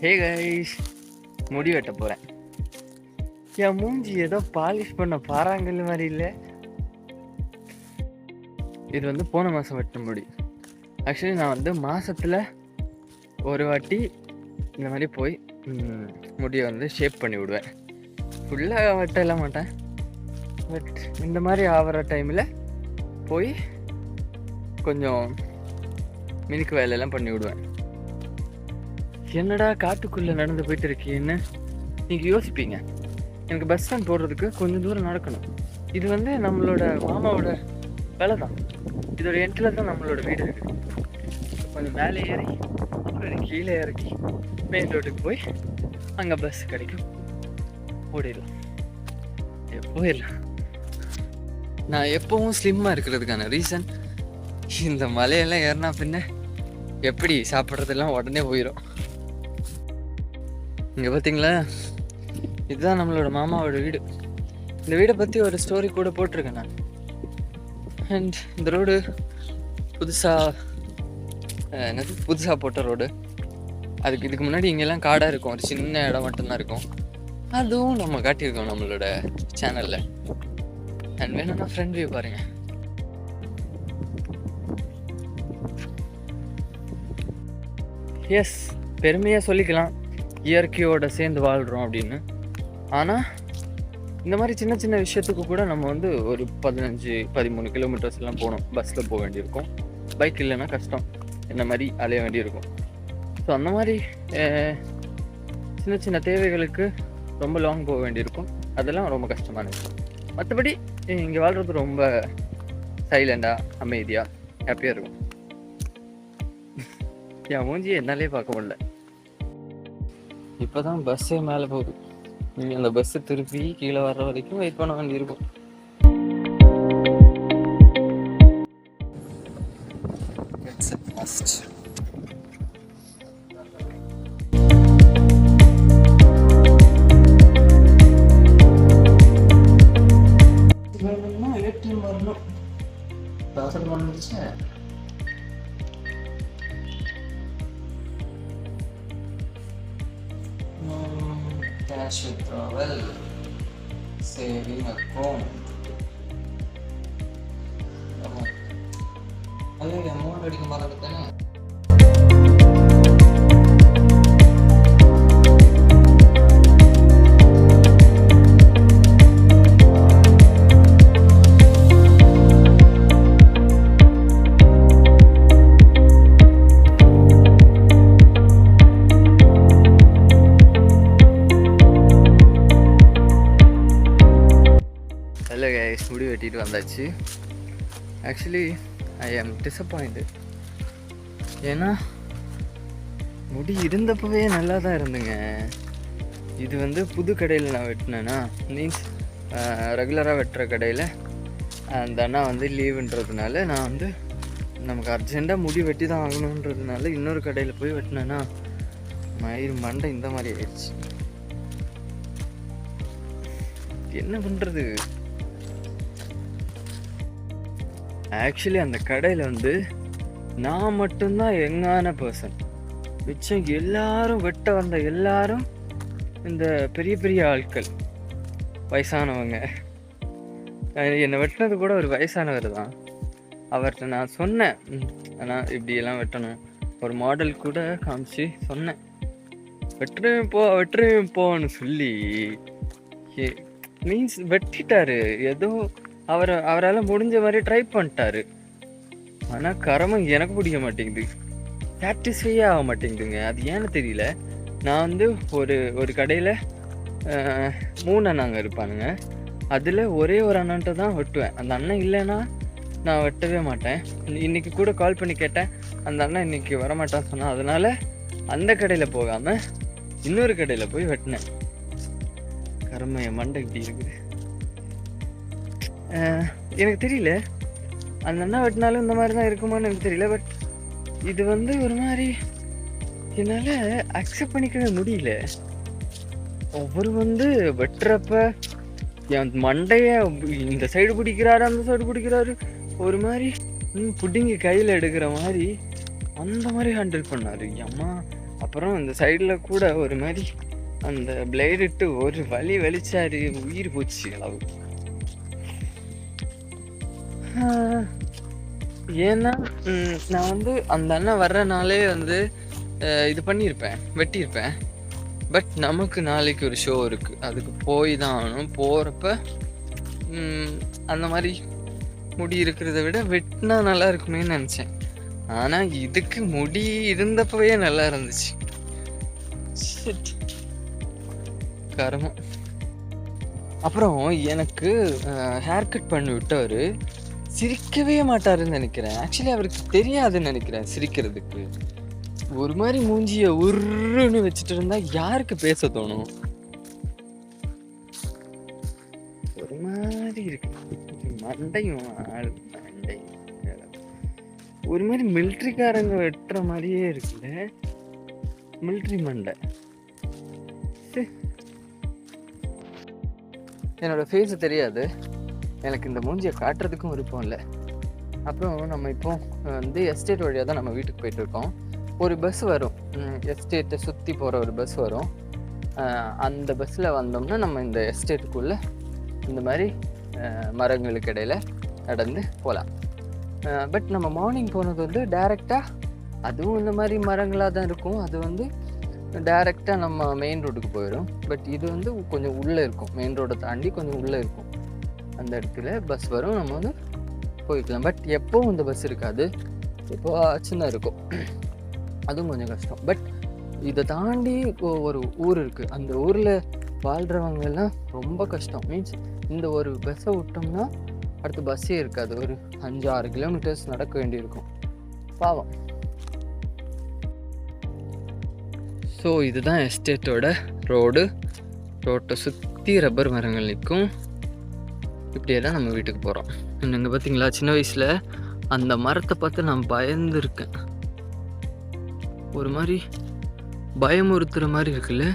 Hey guys, முடி வெட்ட போகிறேன். என் மூஞ்சி ஏதோ பாலிஷ் பண்ண பாறாங்கல் மாதிரி இல்லை. இது வந்து போன மாதம் வெட்ட முடி. ஆக்சுவலி நான் வந்து மாதத்தில் ஒரு வாட்டி இந்த மாதிரி போய் முடியை வந்து ஷேப் பண்ணி விடுவேன். ஃபுல்லாக வெட்டலாம் மாட்டேன், பட் இந்த மாதிரி ஆகிற டைமில் போய் கொஞ்சம் மினுக்கு வேலையெல்லாம் பண்ணி விடுவேன். என்னடா காட்டுக்குள்ளே நடந்து போயிட்டு இருக்கீன்னு நீங்கள் யோசிப்பீங்க. எனக்கு பஸ் ஸ்டாண்ட் போடுறதுக்கு கொஞ்சம் தூரம் நடக்கணும். இது வந்து நம்மளோட மாமாவோட வேலை தான். இதோட எண்டில் தான் நம்மளோட வீடு இருக்குது. கொஞ்சம் மேலே ஏறி அப்புறம் கீழே இறக்கி மெயின் ரோட்டுக்கு போய் அங்கே பஸ் கிடைக்கும், ஓடிடலாம், போயிடலாம். நான் எப்போவும் ஸ்லிம்மாக இருக்கிறதுக்கான ரீசன், இந்த மலையெல்லாம் ஏறினா பின்ன எப்படி சாப்பிட்றதெல்லாம் உடனே போயிடும். இங்கே பார்த்தீங்களா, இதுதான் நம்மளோட மாமாவோட வீடு. இந்த வீடை பற்றி ஒரு ஸ்டோரி கூட போட்டிருக்கேன் நான். அண்ட் இந்த ரோடு புதுசாக போட்ட ரோடு. இதுக்கு முன்னாடி இங்கெல்லாம் காடாக இருக்கும், ஒரு சின்ன இடம் மட்டும்தான் இருக்கும். அதுவும் நம்ம காட்டியிருக்கோம் நம்மளோட சேனலில். அண்ட் வேணும்னா ஃப்ரெண்ட் வியூ பாருங்கள். எஸ், பெருமையாக சொல்லிக்கலாம் இயற்கையோடு சேர்ந்து வாழ்கிறோம் அப்படின்னு. ஆனால் இந்த மாதிரி சின்ன சின்ன விஷயத்துக்கு கூட நம்ம வந்து ஒரு 15-13 கிலோமீட்டர்ஸ் எல்லாம் போகணும். பஸ்ஸில் போக வேண்டியிருக்கும், பைக் இல்லைன்னா கஷ்டம், இந்த மாதிரி அலைய வேண்டியிருக்கும். ஸோ அந்த மாதிரி சின்ன சின்ன தேவைகளுக்கு ரொம்ப லாங் போக வேண்டியிருக்கும். அதெல்லாம் ரொம்ப கஷ்டமான விஷயம். மற்றபடி இங்கே வாழ்கிறது ரொம்ப சைலண்டாக, அமைதியாக, ஹாப்பியாக இருக்கும். என் மூஞ்சி என்னாலே பார்க்க முடியல. இப்போ தான் பஸ்ஸே மேலே போகுது. அந்த பஸ்ஸு திருப்பி கீழே வர்ற வரைக்கும் வெயிட் பண்ண வேண்டியிருக்கும். வரணும், அவசரம் வந்துச்சு. Cash withdrawal, saving account. Amount அடிக்க மறந்துட்டேனே. ஹலோ கைஸ், முடி வெட்டிட்டு வந்தாச்சு. ஆக்சுவலி ஐ ஆம் டிசப்பாயிண்டட். ஏன்னா முடி இருந்தப்பவே நல்லா தான் இருந்துங்க. இது வந்து புது கடையில் நான் வெட்டினேன்னா, மீன்ஸ் ரெகுலராக வெட்டுற கடையில் அந்த அண்ணா வந்து லீவுன்றதுனால நான் வந்து நமக்கு அர்ஜெண்ட்டாக முடி வெட்டி தான் ஆகணுன்றதுனால இன்னொரு கடையில் போய் வெட்டினேன்னா மயிறு மண்டை இந்த மாதிரி ஆயிடுச்சு. என்ன பண்ணுறது? ஆக்சுவலி அந்த கடையில் வந்து நான் மட்டும்தான் யங்கான பர்சன். மிச்சம் எல்லாரும் வெட்ட வந்த எல்லாரும் இந்த பெரிய பெரிய ஆட்கள், வயசானவங்க. என்னை வெட்டினது கூட ஒரு வயசானவர் தான். அவர்கிட்ட நான் சொன்னேன், ஆனால் இப்படியெல்லாம் வெட்டணும், ஒரு மாடல் கூட காமிச்சு சொன்னேன். வெட்டுறேன் போன்னு சொல்லி மீன்ஸ் வெட்டிட்டாரு. ஏதோ அவரால் முடிஞ்ச மாதிரி ட்ரை பண்ணிட்டாரு. ஆனால் கரமம் எனக்கு பிடிக்க மாட்டேங்குது, சாட்டிஸ்ஃபையே ஆக மாட்டேங்குதுங்க. அது ஏன்னு தெரியல. நான் வந்து ஒரு கடையில் 3 அண்ணாங்க இருப்பானுங்க. அதில் ஒரே ஒரு அண்ணன்ட்ட தான் வெட்டுவேன். அந்த அண்ணன் இல்லைன்னா நான் வெட்டவே மாட்டேன். இன்றைக்கி கூட கால் பண்ணி கேட்டேன், அந்த அண்ணன் இன்றைக்கி வரமாட்டான்னு சொன்னான். அதனால் அந்த கடையில் போகாமல் இன்னொரு கடையில் போய் வெட்டினேன். கரம என் மண்டை இப்படி இருக்குது. எனக்கு தெரியல, அந்த அண்ணா வெட்டினாலும் இந்த மாதிரி தான் இருக்குமான்னு எனக்கு தெரியல. பட் இது வந்து ஒரு மாதிரி என்னால் அக்செப்ட் பண்ணிக்கவே முடியல. ஒவ்வொரு வந்து வெட்டுறப்ப என் மண்டைய இந்த சைடு பிடிக்கிறாரு, அந்த சைடு பிடிக்கிறாரு, ஒரு மாதிரி புட்டிங்க கையில் எடுக்கிற மாதிரி அந்த மாதிரி ஹேண்டில் பண்ணாரு. அம்மா அப்புறம் இந்த சைடில் கூட ஒரு மாதிரி அந்த பிளேடிட்டு ஒரு வலி வலிச்சாரு, உயிர் போச்சு அளவு. ஏன்னா நான் வந்து அந்த அண்ணன் வர்றனாலே வந்து இது பண்ணியிருப்பேன், வெட்டியிருப்பேன். பட் நமக்கு நாளைக்கு ஒரு ஷோ இருக்குது, அதுக்கு போய் தான் ஆகணும். போகிறப்ப அந்த மாதிரி முடி இருக்கிறத விட வெட்டினா நல்லா இருக்குமேன்னு நினச்சேன். ஆனால் இதுக்கு முடி இருந்தப்பவே நல்லா இருந்துச்சு. கரமம். அப்புறம் எனக்கு ஹேர் கட் பண்ணி விட்டவர் சிரிக்கவே மாட்டாருன்னு நினைக்கிறேன். ஆக்சுவலி அவருக்கு தெரியாதுன்னு நினைக்கிறேன் சிரிக்கிறதுக்கு. ஒரு மாதிரி மூஞ்சிய உருன்னு வச்சுட்டு இருந்தா யாருக்கு பேச தோணும்? ஒரு மாதிரி இருக்கு மண்டையும் மண்டை ஒரு மாதிரி மிலிட்ரிக்காரங்க வெட்டுற மாதிரியே இருக்குல்ல, மிலிட்ரி மண்டை. என்னோட ஃபேஸ் தெரியாது, எனக்கு இந்த மூஞ்சியை காட்டுறதுக்கும் விருப்பம் இல்லை. அப்புறம் நம்ம இப்போ வந்து எஸ்டேட் வழியாக தான் நம்ம வீட்டுக்கு போயிட்டு இருக்கோம். ஒரு பஸ் வரும், எஸ்டேட்டை சுற்றி போகிற ஒரு பஸ் வரும். அந்த பஸ்ஸில் வந்தோம்னா நம்ம இந்த எஸ்டேட்டுக்குள்ளே இந்த மாதிரி மரங்களுக்கு இடையில் நடந்து போகலாம். பட் நம்ம மார்னிங் போனது வந்து டைரெக்டாக, அதுவும் இந்த மாதிரி மரங்களாக தான் இருக்கும், அது வந்து டைரெக்டாக நம்ம மெயின் ரோடுக்கு போயிடும். பட் இது வந்து கொஞ்சம் உள்ளே இருக்கும், மெயின் ரோடை தாண்டி கொஞ்சம் உள்ளே இருக்கும். அந்த இடத்துல பஸ் வரும், நம்ம வந்து போய்க்கலாம். பட் எப்போவும் இந்த பஸ் இருக்காது, எப்போ சின்ன இருக்கும், அதுவும் கொஞ்சம் கஷ்டம். பட் இதை தாண்டி ஒரு ஊர் இருக்குது, அந்த ஊரில் வாழ்கிறவங்க எல்லாம் ரொம்ப கஷ்டம். மீன்ஸ் இந்த ஒரு பஸ்ஸை விட்டோம்னா அடுத்து பஸ்ஸே இருக்காது, ஒரு 5-6 கிலோமீட்டர்ஸ் நடக்க வேண்டியிருக்கும், பாவம். ஸோ இதுதான் எஸ்டேட்டோட ரோட்டை சுற்றி ரப்பர் மரங்கள் நிற்கும். இப்படியே தான் நம்ம வீட்டுக்கு போகிறோம். இன்னுங்க பார்த்தீங்களா, சின்ன வயசில் அந்த மரத்தை பார்த்து நான் பயந்துருக்கேன். ஒரு மாதிரி பயமுறுத்துகிற மாதிரி இருக்குல்ல,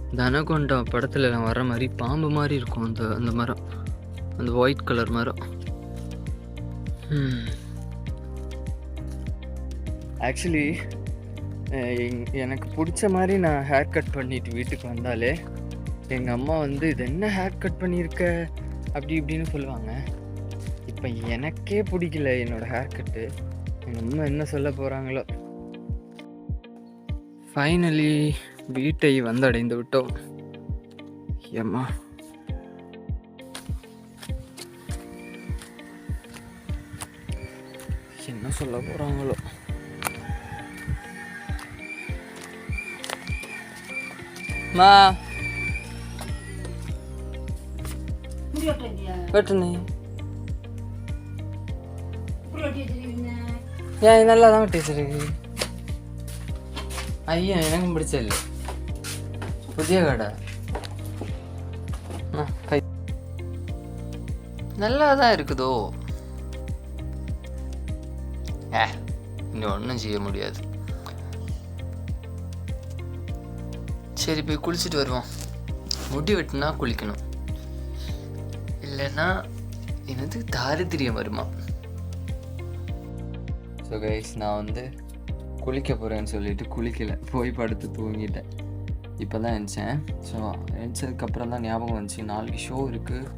இந்த அனகொண்டா படத்தில் நான் வர மாதிரி பாம்பு மாதிரி இருக்கும் அந்த மரம், அந்த ஒயிட் கலர் மரம். ஆக்சுவலி எனக்கு பிடிச்ச மாதிரி நான் ஹேர் கட் பண்ணிட்டு வீட்டுக்கு வந்தாலே எங்கள் அம்மா வந்து இது என்ன ஹேர் கட் பண்ணியிருக்க அப்படி இப்படின்னு சொல்லுவாங்க. இப்போ எனக்கே பிடிக்கல என்னோடய ஹேர் கட்டு, எங்கள் அம்மா என்ன சொல்ல போகிறாங்களோ. ஃபைனலி வீட்டை வந்தடைந்து விட்டோம். ஏம்மா என்ன சொல்ல போகிறாங்களோ. மா வெட்டுனே ஏன் நல்லா தான் வெட்டிச்சிருக்கு. ஐயா எனக்கும் பிடிச்ச இல்லை, புதிய கடை நல்லா தான் இருக்குதோ. இன்னும் ஒன்றும் செய்ய முடியாது. சரி போய் குளிச்சுட்டு வருவோம். முடி வெட்டினா குளிக்கணும், இல்லைன்னா என்னது தாரித்திரியம் வருமா. ஸோ கைஸ், நான் வந்து குளிக்க போகிறேன்னு சொல்லிட்டு குளிக்கலை, போய் படுத்து தூங்கிட்டேன். இப்போ தான் எழுந்தேன். ஸோ எழுந்ததுக்கப்புறம் தான் ஞாபகம் வந்துச்சு நாளைக்கு ஷோ இருக்குது,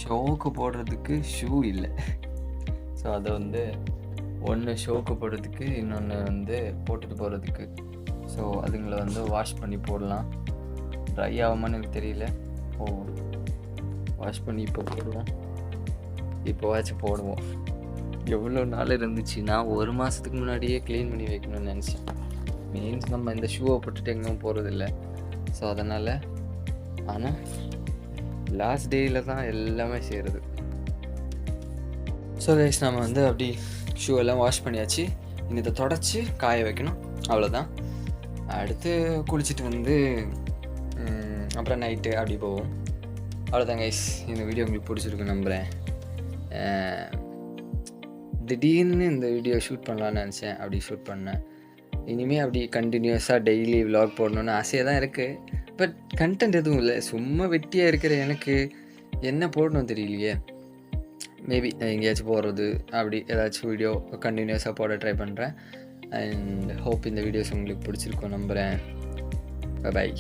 ஷோவுக்கு போடுறதுக்கு ஷூ இல்லை. ஸோ அதை வந்து ஒன்று ஷோவுக்கு போடுறதுக்கு, இன்னொன்று வந்து போட்டுட்டு போகிறதுக்கு. ஸோ அதுங்களை வந்து வாஷ் பண்ணி போடலாம். ட்ரை ஆகுமான்னு எனக்கு தெரியல. வாஷ் பண்ணி இப்போ போடுவோம், இப்போவாச்சும் போடுவோம். எவ்வளோ நாள் இருந்துச்சு, நான் 1 மாதத்துக்கு முன்னாடியே க்ளீன் பண்ணி வைக்கணும்னு நினச்சேன். மீன்ஸ் நம்ம இந்த ஷூவை போட்டுட்டு எங்கேயும் போகிறதில்ல, ஸோ அதனால். ஆனால் லாஸ்ட் டேயில் தான் எல்லாமே செய்கிறது. ஸோ கைஸ், நம்ம வந்து அப்படி ஷூ எல்லாம் வாஷ் பண்ணியாச்சு. இதை தொடச்சி காய வைக்கணும், அவ்வளோதான். அடுத்து குளிச்சுட்டு வந்து அப்புறம் நைட்டு அப்படி போவோம். அவ்வளோதான் கைஸ். இந்த வீடியோ உங்களுக்கு பிடிச்சிருக்கு நம்புகிறேன். திடீர்னு இந்த வீடியோ ஷூட் பண்ணலான்னு நினச்சேன், அப்படி ஷூட் பண்ணேன். இனிமேல் அப்படி கண்டினியூஸாக டெய்லி விலாக் போடணுன்னு ஆசையாக தான் இருக்குது. பட் கண்டென்ட் எதுவும் இல்லை, சும்மா வெட்டியாக இருக்கிற எனக்கு என்ன போடணும் தெரியலையே. மேபி எங்கேயாச்சும் போடுறது அப்படி ஏதாச்சும் வீடியோ கண்டினியூஸாக போட ட்ரை பண்ணுறேன். அண்ட் ஹோப் இந்த வீடியோஸ் உங்களுக்கு பிடிச்சிருக்கோம் நம்புகிறேன். பை.